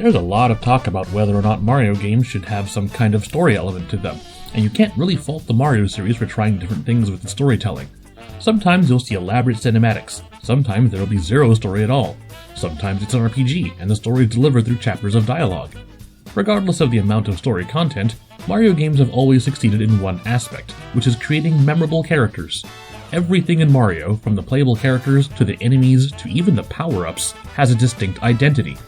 There's a lot of talk about whether or not Mario games should have some kind of story element to them, and you can't really fault the Mario series for trying different things with the storytelling. Sometimes you'll see elaborate cinematics, sometimes there'll be zero story at all, sometimes it's an RPG and the story is delivered through chapters of dialogue. Regardless of the amount of story content, Mario games have always succeeded in one aspect, which is creating memorable characters. Everything in Mario, from the playable characters to the enemies to even the power-ups, has a distinct identity.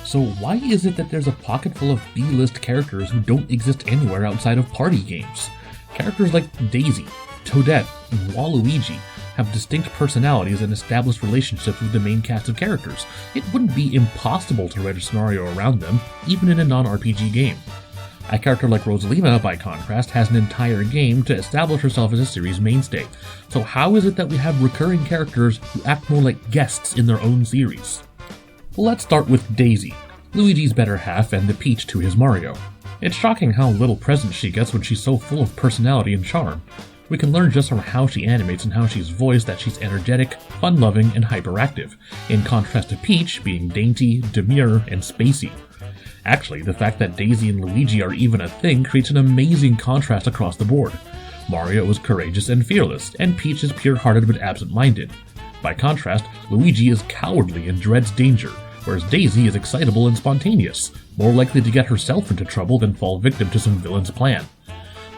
So why is it that there's a pocket full of B-list characters who don't exist anywhere outside of party games? Characters like Daisy, Toadette, and Waluigi have distinct personalities and established relationships with the main cast of characters. It wouldn't be impossible to write a scenario around them, even in a non-RPG game. A character like Rosalina, by contrast, has an entire game to establish herself as a series mainstay. So how is it that we have recurring characters who act more like guests in their own series? Well, let's start with Daisy, Luigi's better half and the Peach to his Mario. It's shocking how little presence she gets when she's so full of personality and charm. We can learn just from how she animates and how she's voiced that she's energetic, fun-loving, and hyperactive, in contrast to Peach being dainty, demure, and spacey. Actually, the fact that Daisy and Luigi are even a thing creates an amazing contrast across the board. Mario is courageous and fearless, and Peach is pure-hearted but absent-minded. By contrast, Luigi is cowardly and dreads danger, whereas Daisy is excitable and spontaneous, more likely to get herself into trouble than fall victim to some villain's plan.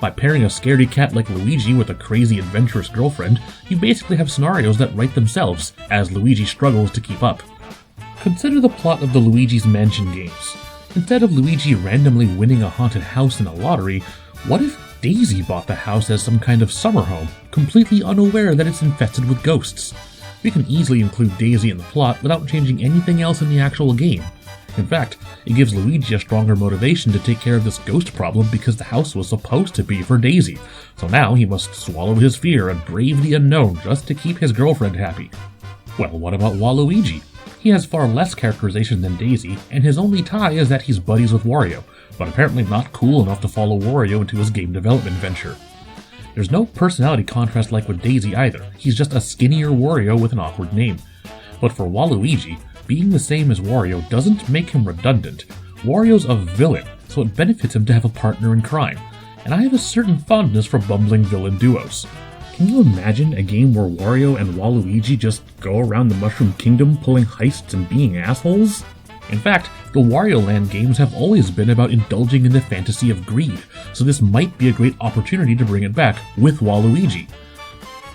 By pairing a scaredy cat like Luigi with a crazy adventurous girlfriend, you basically have scenarios that write themselves, as Luigi struggles to keep up. Consider the plot of the Luigi's Mansion games. Instead of Luigi randomly winning a haunted house in a lottery, what if Daisy bought the house as some kind of summer home, completely unaware that it's infested with ghosts? We can easily include Daisy in the plot without changing anything else in the actual game. In fact, it gives Luigi a stronger motivation to take care of this ghost problem because the house was supposed to be for Daisy, so now he must swallow his fear and brave the unknown just to keep his girlfriend happy. Well, what about Waluigi? He has far less characterization than Daisy, and his only tie is that he's buddies with Wario, but apparently not cool enough to follow Wario into his game development venture. There's no personality contrast like with Daisy either, he's just a skinnier Wario with an awkward name. But for Waluigi, being the same as Wario doesn't make him redundant. Wario's a villain, so it benefits him to have a partner in crime, and I have a certain fondness for bumbling villain duos. Can you imagine a game where Wario and Waluigi just go around the Mushroom Kingdom pulling heists and being assholes? In fact, the Wario Land games have always been about indulging in the fantasy of greed, so this might be a great opportunity to bring it back with Waluigi.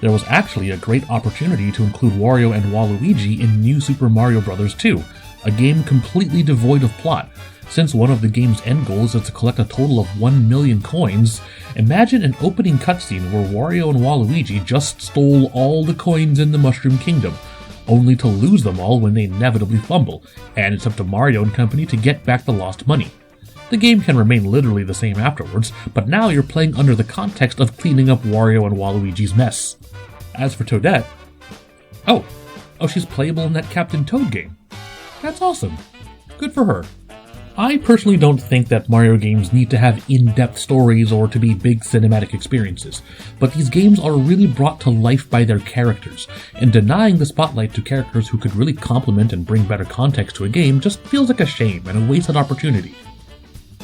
There was actually a great opportunity to include Wario and Waluigi in New Super Mario Bros. 2, a game completely devoid of plot. Since one of the game's end goals is to collect a total of 1 million coins, imagine an opening cutscene where Wario and Waluigi just stole all the coins in the Mushroom Kingdom, only to lose them all when they inevitably fumble, and it's up to Mario and company to get back the lost money. The game can remain literally the same afterwards, but now you're playing under the context of cleaning up Wario and Waluigi's mess. As for Toadette, oh, she's playable in that Captain Toad game. That's awesome. Good for her. I personally don't think that Mario games need to have in-depth stories or to be big cinematic experiences, but these games are really brought to life by their characters, and denying the spotlight to characters who could really complement and bring better context to a game just feels like a shame and a wasted opportunity.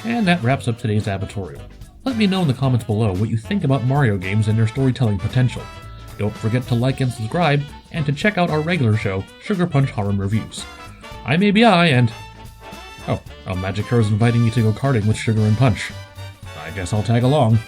And that wraps up today's A.B.I.torial. Let me know in the comments below what you think about Mario games and their storytelling potential. Don't forget to like and subscribe, and to check out our regular show, Sugar Punch Harem Reviews. I'm A.B.I. and... oh, Magic Her is inviting me to go karting with Sugar and Punch. I guess I'll tag along.